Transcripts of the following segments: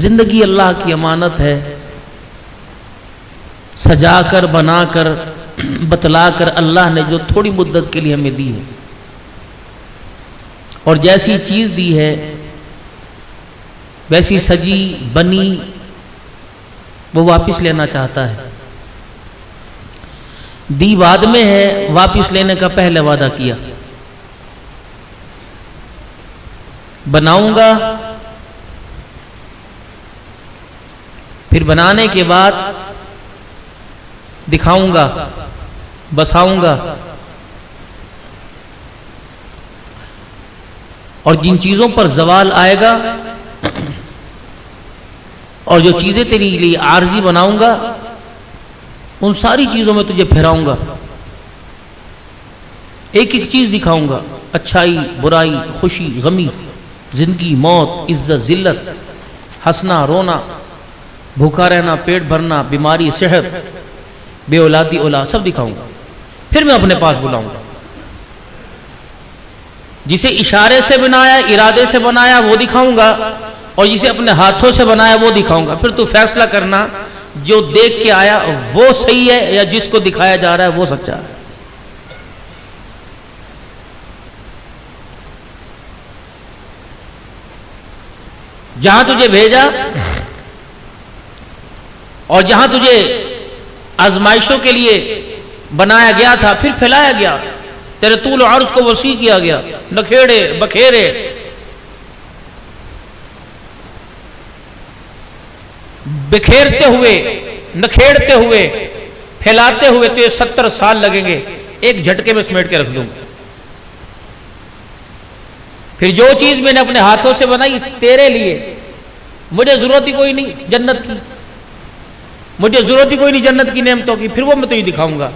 زندگی اللہ کی امانت ہے، سجا کر بنا کر بتلا کر اللہ نے جو تھوڑی مدت کے لیے ہمیں دی ہے، اور جیسی چیز دی ہے ویسی سجی بنی وہ واپس لینا چاہتا ہے۔ دی بعد میں ہے، واپس لینے کا پہلے وعدہ کیا، بناؤں گا، پھر بنانے کے بعد دکھاؤں گا، بساؤں گا، اور جن چیزوں پر زوال آئے گا اور جو چیزیں تیری لیے عارضی بناؤں گا ان ساری چیزوں میں تجھے پھیراؤں گا، ایک ایک چیز دکھاؤں گا، اچھائی برائی، خوشی غمی، زندگی موت، عزت ذلت، ہنسنا رونا، بھوکا رہنا پیٹ بھرنا، بیماری صحت، بے اولادی اولاد، سب دکھاؤں گا۔ پھر میں اپنے پاس بلاؤں گا۔ جسے اشارے سے بنایا، ارادے سے بنایا وہ دکھاؤں گا، اور جسے اپنے ہاتھوں سے بنایا وہ دکھاؤں گا۔ پھر تو فیصلہ کرنا جو دیکھ کے آیا وہ صحیح ہے یا جس کو دکھایا جا رہا ہے وہ سچا ہے۔ جہاں تجھے بھیجا اور جہاں تجھے آزمائشوں کے لیے بنایا گیا تھا، پھر پھیلایا گیا، تیرے طول و عرض کو وسیع کیا گیا، نکھیڑے بکھیرے، بکھیرتے ہوئے، نکھیڑتے ہوئے، پھیلاتے ہوئے تو یہ 70 سال لگیں گے، ایک جھٹکے میں سمیٹ کے رکھ دوں گا۔ پھر جو چیز میں نے اپنے ہاتھوں سے بنائی تیرے لیے، مجھے ضرورت ہی کوئی نہیں جنت کی، مجھے ضرورت ہی کوئی نہیں جنت کی نعمتوں کی، پھر وہ میں تجھے دکھاؤں گا،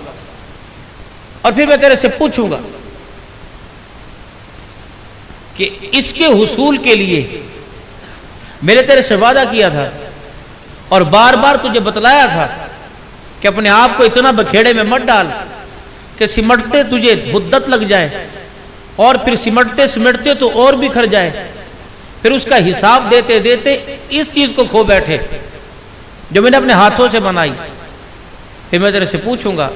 اور پھر میں تیرے سے پوچھوں گا کہ اس کے حصول کے لیے میں نے تیرے سے وعدہ کیا تھا اور بار بار تجھے بتلایا تھا کہ اپنے آپ کو اتنا بکھیڑے میں مت ڈال کہ سمٹتے تجھے مدت لگ جائے، اور پھر سمٹتے سمٹتے تو اور بکھر جائے، پھر اس کا حساب دیتے دیتے اس چیز کو کھو بیٹھے جو میں نے اپنے ہاتھوں سے بنائی۔ پھر میں تیرے سے پوچھوں گا،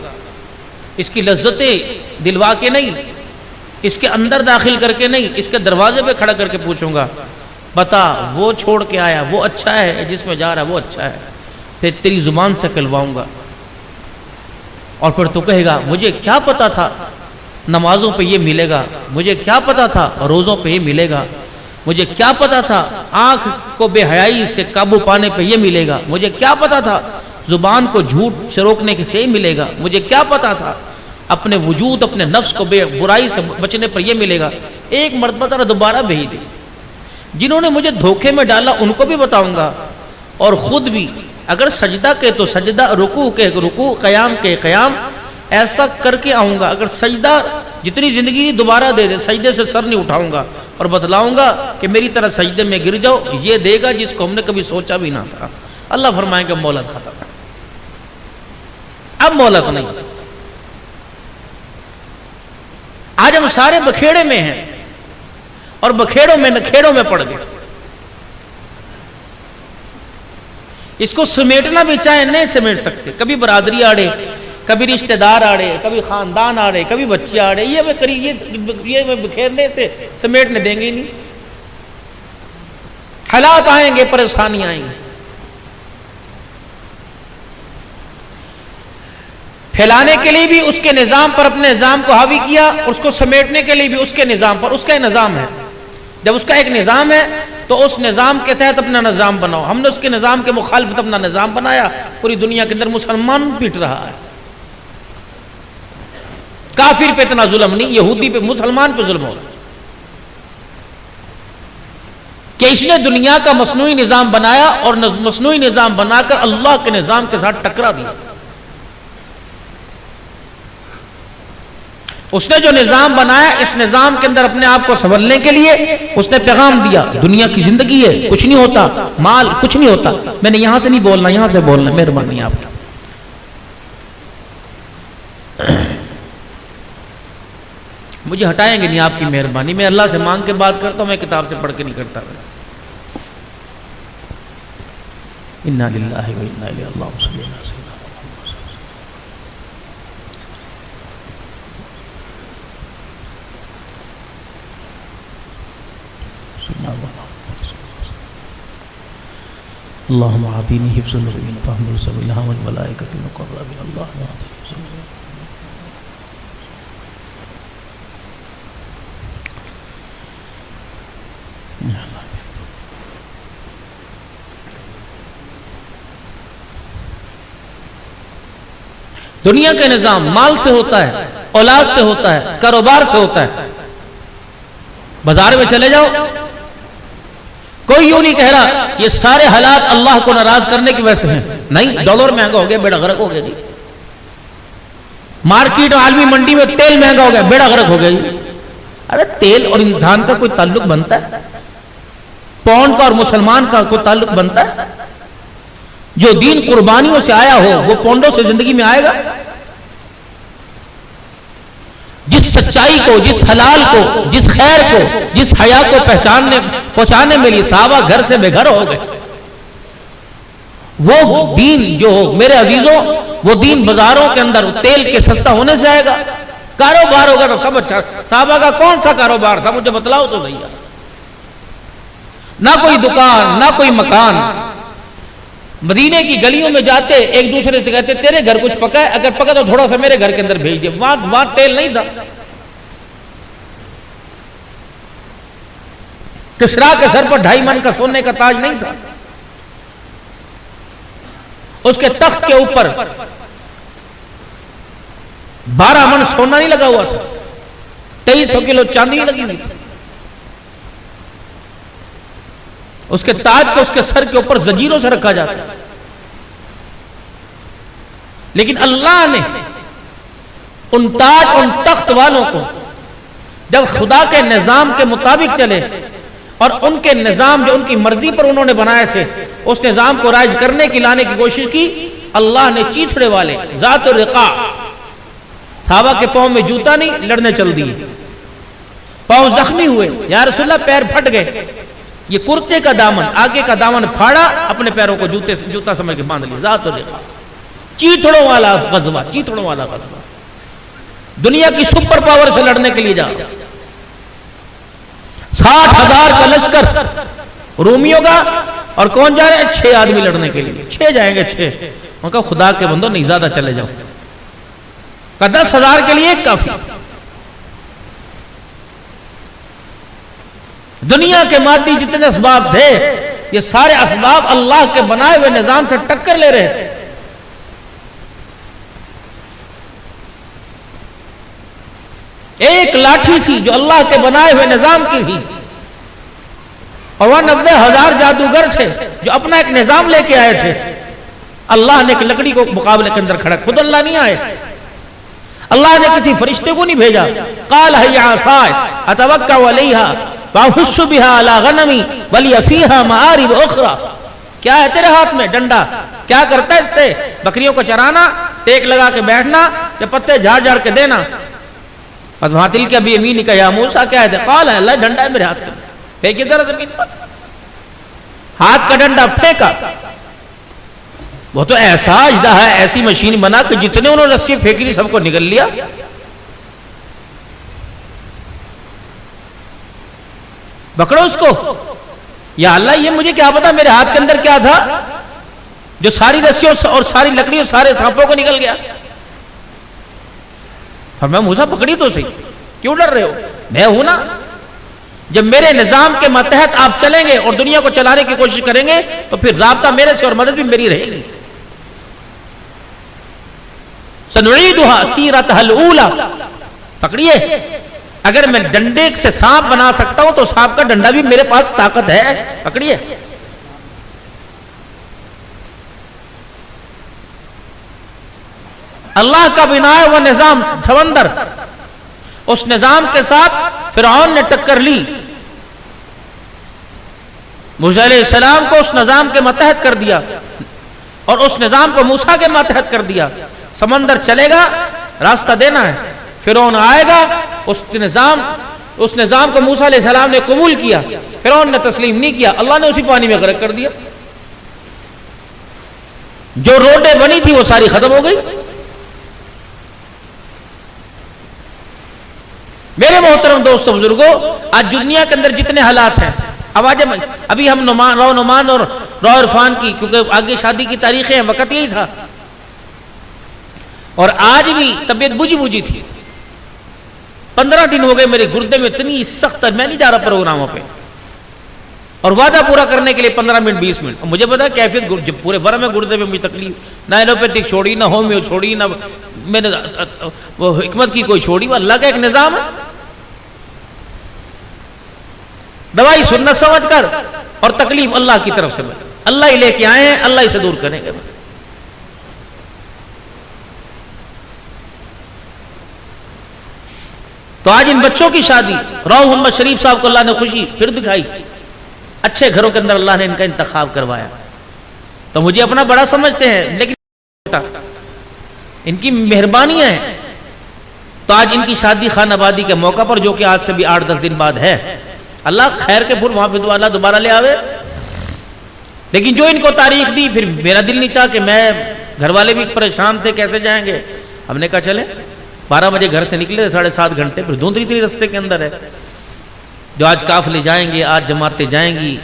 اس کی لذتیں دلوا کے نہیں، اس کے اندر داخل کر کے نہیں، اس کے دروازے پہ کھڑا کر کے پوچھوں گا، بتا وہ چھوڑ کے آیا وہ اچھا ہے، جس میں جا رہا ہے وہ اچھا ہے۔ پھر تیری زبان سے کہلواؤں گا، اور پھر تو کہے گا مجھے کیا پتا تھا نمازوں پہ یہ ملے گا، مجھے کیا پتا تھا روزوں پہ یہ ملے گا، مجھے کیا پتا تھا آنکھ کو بے حیائی سے قابو پانے پہ یہ ملے گا، مجھے کیا پتا تھا زبان کو جھوٹ سے روکنے سے ملے گا، مجھے کیا پتا تھا اپنے وجود اپنے نفس کو بے برائی سے بچنے پر یہ ملے گا۔ ایک مرتبہ ترا دوبارہ بھیج دے، جنہوں نے مجھے دھوکے میں ڈالا ان کو بھی بتاؤں گا، اور خود بھی اگر سجدہ کے تو سجدہ، رکوع کے رکوع، قیام کے قیام، ایسا کر کے آؤں گا۔ اگر سجدہ جتنی زندگی دوبارہ دے دے، سجدے سے سر نہیں اٹھاؤں گا، اور بتلاؤں گا کہ میری طرح سجدے میں گر جاؤ، یہ دے گا جس کو ہم نے کبھی سوچا بھی نہ تھا۔ اللہ فرمائیں کہ مہلت ختم، اب مہلت نہیں۔ آج ہم سارے بکھیڑے میں ہیں، اور بکھیڑوں میں نکھیڑوں میں پڑ گئے۔ اس کو سمیٹنا بھی چاہے نہیں سمیٹ سکتے، کبھی برادری آڑے، کبھی رشتہ دار آڑے، کبھی خاندان آڑے، کبھی بچے آڑے، یہ میں بکھیرنے سے سمیٹنے دیں گے ہی نہیں۔ حالات آئیں گے، پریشانی آئیں گی، پھیلانے کے لیے بھی اس کے نظام پر اپنے نظام کو حاوی کیا، اور اس کو سمیٹنے کے لیے بھی اس کے نظام پر، اس کا نظام ہے۔ جب اس کا ایک نظام ہے تو اس نظام کے تحت اپنا نظام بناؤ۔ ہم نے اس کے نظام کے مخالفت اپنا نظام بنایا، پوری دنیا کے اندر مسلمان پیٹ رہا ہے۔ کافر پہ اتنا ظلم نہیں، یہودی پہ، مسلمان پہ ظلم ہو رہا ہے کہ اس نے دنیا کا مصنوعی نظام بنایا، اور مصنوعی نظام بنا کر اللہ کے نظام کے ساتھ ٹکرا دیا۔ اس نے جو نظام بنایا، اس نظام کے اندر اپنے آپ کو سنبھلنے کے لیے اس نے پیغام دیا، دنیا کی زندگی ہے، کچھ نہیں ہوتا، مال کچھ نہیں ہوتا۔ میں نے یہاں سے نہیں بولنا، یہاں سے بولنا، مہربانی آپ کی۔ مجھے ہٹائیں گے نہیں آپ کی مہربانی، میں اللہ سے مانگ کے بات کرتا ہوں، میں کتاب سے پڑھ کے نہیں کرتا۔ انا للہ و انا الیہ اللہم صلی اللہ علیہ وسلم. اللهم اعطني حفظ النبيين فهم ذوي الهام والملائكة المقربين اللهم اعطني حفظ النبيين. دنیا کا نظام مال سے ہوتا ہے، اولاد سے ہوتا ہے، کاروبار سے ہوتا ہے. بازار میں چلے جاؤ، کوئی یوں نہیں کہہ رہا یہ سارے حالات اللہ کو ناراض کرنے کی وجہ سے ہیں. نہیں، ڈالر مہنگا ہو گیا، بیڑا غرق ہو گیا جی. مارکیٹ عالمی منڈی میں تیل مہنگا ہو گیا، بیڑا غرق ہو گیا جی. ارے تیل اور انسان کا کوئی تعلق بنتا ہے؟ پاؤنڈ کا اور مسلمان کا کوئی تعلق بنتا ہے؟ جو دین قربانیوں سے آیا ہو وہ پاؤنڈوں سے زندگی میں آئے گا؟ جس سچائی کو، جس حلال کو، جس خیر کو، جس حیا کو پہنچانے میں لیے صحابہ گھر سے بے گھر ہو گئے، وہ دین جو ہو میرے عزیزوں، وہ دین بازاروں کے اندر تیل کے سستا ہونے سے آئے گا؟ کاروبار ہوگا تو سب اچھا. صحابہ کا کون سا کاروبار تھا؟ مجھے بتلاؤ تو صحیح. نہ کوئی دکان، نہ کوئی مکان. مدینے کی گلیوں میں جاتے ایک دوسرے سے کہتے تیرے گھر کچھ پکا ہے؟ اگر پکا تو تھوڑا سا میرے گھر کے اندر بھیج دے. وہاں تیل نہیں تھا. کسرا کے سر پر 2.5 من کا سونے کا تاج نہیں تھا. اس کے تخت کے اوپر 12 من سونا نہیں لگا ہوا تھا، 2300 کلو چاندی لگی ہوئی تھی. اس کے تاج کو اس کے سر کے اوپر زنجیروں سے رکھا جاتا. لیکن اللہ نے ان تاج، ان تخت والوں کو جب خدا کے نظام کے مطابق چلے اور ان کے نظام جو ان کی مرضی پر انہوں نے بنائے تھے، اس نظام کو رائج کرنے کی لانے کی کوشش کی، اللہ نے چیتھڑے والے ذات الرقاع صحابہ کے پاؤں میں جوتا نہیں، لڑنے چل دیے. پاؤں زخمی ہوئے، یا رسول اللہ پیر پھٹ گئے. یہ کرتے کا دامن، آگے کا دامن پھاڑا، اپنے پیروں کو جوتا سمجھ کے باندھ لیا. ذات الرقاع، چیتھڑوں والا غزوہ، چیتھڑوں والا غزوہ. دنیا کی سپر پاور سے لڑنے کے لیے جا، 60,000 کا لشکر رومیوں کا، اور کون جا رہے ہیں؟ 6 آدمی لڑنے کے لیے. 6 جائیں گے، 6. ان کا خدا کے بندو نہیں زیادہ چلے جاؤ. کہ 10,000 کے لیے کافی. دنیا کے مادی جتنے اسباب تھے، یہ سارے اسباب اللہ کے بنائے ہوئے نظام سے ٹکر لے رہے تھے. ایک لاٹھی تھی جو اللہ کے بنائے ہوئے نظام کی تھی، اور 90,000 جادوگر تھے جو اپنا ایک نظام لے کے آئے تھے. اللہ نے ایک لکڑی کو مقابلے کے اندر کھڑا، خود اللہ نہیں آئے. اللہ نے کسی فرشتے کو نہیں بھیجا. قال هي عصاي اتوكل عليها واحش بها على غنمي ولي فيها مآرب اخرى. کیا ہے تیرے ہاتھ میں؟ ڈنڈا. کیا کرتا ہے اس سے؟ بکریوں کو چرانا، ٹیک لگا کے بیٹھنا یا پتے جھاڑ جھاڑ کے دینا. فاتل کے ابھی امین کا یا موسیٰ کیا ہے؟ قال اللہ ڈنڈا ہے میرے ہاتھ میں، پھینکی ذرا زمین پر. ہاتھ کا ڈنڈا پھینکا. وہ تو ایسا اجدہ ہے، ایسی مشین بنا کہ جتنے انہوں نے رسی پھینکی سب کو نگل لیا. پکڑو اس کو. یا اللہ یہ مجھے کیا پتا میرے ہاتھ کے اندر کیا تھا جو ساری رسیوں اور ساری لکڑیوں سارے سانپوں کو نکل گیا. فرمایا موسیٰ پکڑی تو صحیح، کیوں ڈر رہے ہو؟ میں ہوں نا. جب میرے نظام کے ماتحت آپ چلیں گے اور دنیا کو چلانے کی کوشش کریں گے تو پھر رابطہ میرے سے اور مدد بھی میری رہے گی. سنعیدها سیرتها الاولی. پکڑیے. اگر میں ڈنڈے سے سانپ بنا سکتا ہوں تو سانپ کا ڈنڈا بھی میرے پاس طاقت ہے. پکڑیے. اللہ کا بنایا ہوا نظام سمندر، اس نظام کے ساتھ فرعون نے ٹکر لی. موسیٰ علیہ السلام کو اس نظام کے ماتحت کر دیا اور اس نظام کو موسیٰ کے ماتحت کر دیا. سمندر چلے گا، راستہ دینا ہے. فرعون آئے گا، اس نظام کو موسیٰ علیہ السلام نے قبول کیا. فرعون نے تسلیم نہیں کیا، اللہ نے اسی پانی میں غرق کر دیا. جو روڈیں بنی تھی وہ ساری ختم ہو گئی. میرے محترم دوستوں بزرگوں، آج دنیا کے اندر جتنے حالات ہیں، ابھی ہم رو نعمان اور رو عرفان کی، کیونکہ آگے شادی کی تاریخیں ہیں، وقت یہی تھا، اور آج بھی طبیعت بجھی تھی. 15 دن ہو گئے میرے گردے میں اتنی سخت، میں نہیں جا رہا پروگراموں پہ، اور وعدہ پورا کرنے کے لیے 15 منٹ 20 منٹ. مجھے پتا کیفیت پورے برم میں گردے میں مجھے تکلیف، نہ ایلوپیتھک چھوڑی، نہ ہومیو چھوڑی، نہ میں نے وہ حکمت کی کوئی چھوڑی. وہ اللہ کا ایک نظام ہے. دوائی سنت سمجھ کر اور تکلیف اللہ کی طرف سے، اللہ ہی لے کے آئے ہیں، اللہ ہی سے دور کریں گے. تو آج ان بچوں کی شادی، راؤ محمد شریف صاحب کو اللہ نے خوشی پھر دکھائی، اچھے گھروں کے اندر اللہ نے ان کا انتخاب کروایا. تو مجھے اپنا بڑا سمجھتے ہیں، لیکن ان کی مہربانیاں ہیں. تو آج ان کی شادی خان آبادی کے موقع پر، جو کہ آج سے بھی 8-10 دن بعد ہے، اللہ خیر کے پھر وہاں پہ تو اللہ دوبارہ لے آوے. لیکن جو ان کو تاریخ دی، پھر میرا دل نہیں چاہا کہ میں، گھر والے بھی پریشان تھے کیسے جائیں گے. ہم نے کہا چلیں. 12 بجے گھر سے نکلے، 7.5 گھنٹے، پھر دھند اتنی رستے کے اندر ہے. جو آج قافلے جائیں گے، آج جماعتیں جائیں گی،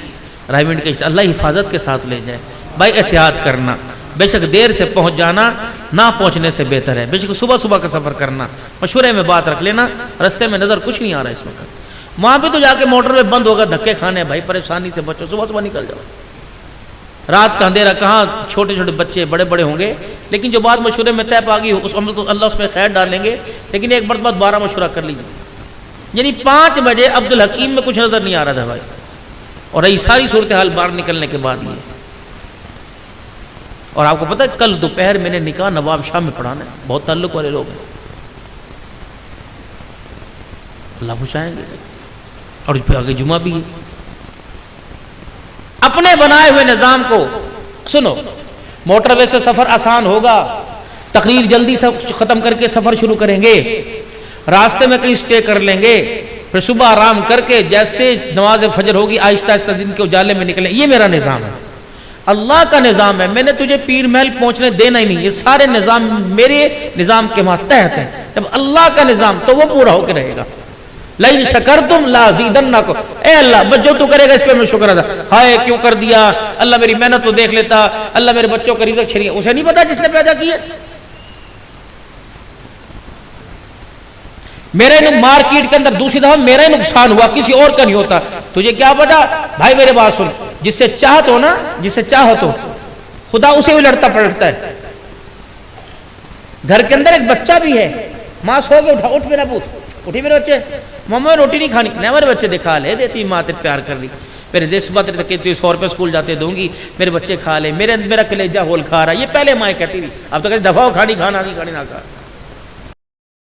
رائمنڈ کے اللہ حفاظت کے ساتھ لے جائے. بھائی احتیاط کرنا، بے شک دیر سے پہنچ جانا نہ پہنچنے سے بہتر ہے. بے شک صبح کا سفر کرنا، مشورے میں بات رکھ لینا. رستے میں نظر کچھ نہیں آ رہا اس وقت، وہاں پہ تو جا کے موٹر میں بند ہوگا، دھکے کھانے. بھائی پریشانی سے بچو، صبح نکل جاؤ. رات کا اندھیرا کہاں، چھوٹے چھوٹے بچے بڑے ہوں گے. لیکن جو بات مشورے میں طے پا گئی، اللہ اس میں خیر ڈالیں گے. لیکن ایک مرتبہ 12 مشورہ کر لیجیے. یعنی 5 بجے عبد الحکیم میں کچھ نظر نہیں آ رہا تھا بھائی، اور یہ ساری صورتحال باہر نکلنے کے بعد یہ. اور آپ کو پتہ ہے کل دوپہر میں نے نکاح نواب شاہ میں پڑھانا ہے. بہت تعلق والے لوگ ہیں، اللہ پہنچائیں گے. اور پھر آگے جمعہ بھی ہے. اپنے بنائے ہوئے نظام کو سنو. موٹر وے سے سفر آسان ہوگا، تقریر جلدی سے ختم کر کے سفر شروع کریں گے، راستے میں کہیں سٹے کر لیں گے، پھر صبح آرام کر کے جیسے نماز فجر ہوگی آہستہ آہستہ دن کے اجالے میں نکلیں. یہ میرا نظام ہے، اللہ کا نظام ہے. میں نے تجھے پیر محل پہنچنے دینا ہی نہیں. یہ سارے نظام میرے نظام کے ماتحت ہیں. جب اللہ کا نظام تو وہ پورا ہو کے رہے گا. لئن شکرتم لازیدنکم. اے اللہ بس جو تو کرے گا اس پہ میں شکر ادا. ہائے کیوں کر دیا اللہ، میری محنت تو دیکھ لیتا، اللہ میرے بچوں کا رزق چھڑیا. اسے نہیں پتا جس نے پیدا کیے. میرے مارکیٹ کے اندر دوسری دفعہ میرا ہی نقصان ہوا، کسی اور کا نہیں ہوتا. تجھے کیا پتا بھائی، میرے بات سن. جس سے چاہت ہو نا، جس سے چاہت ہو، خدا اسے بھی لڑتا پلٹتا ہے. گھر کے اندر ایک بچہ بھی ہے، ماں سو کے اٹھا، اٹھ میرا پوت، اٹھی میرے بچے، مما روٹی نہیں کھانی. نہیں میرے بچے دکھا لے دیتی ماں، تیرے پیار کر لی. میرے دیش بات کہ 100 روپے اسکول جاتے دوں گی، میرے بچے کھا لے، میرا کلیجہ ہول کھا رہا. یہ پہلے ماں کہتی تھی، اب تو کہتی دفعہ کھانی کھانا نہیں کھانی نہ کھا.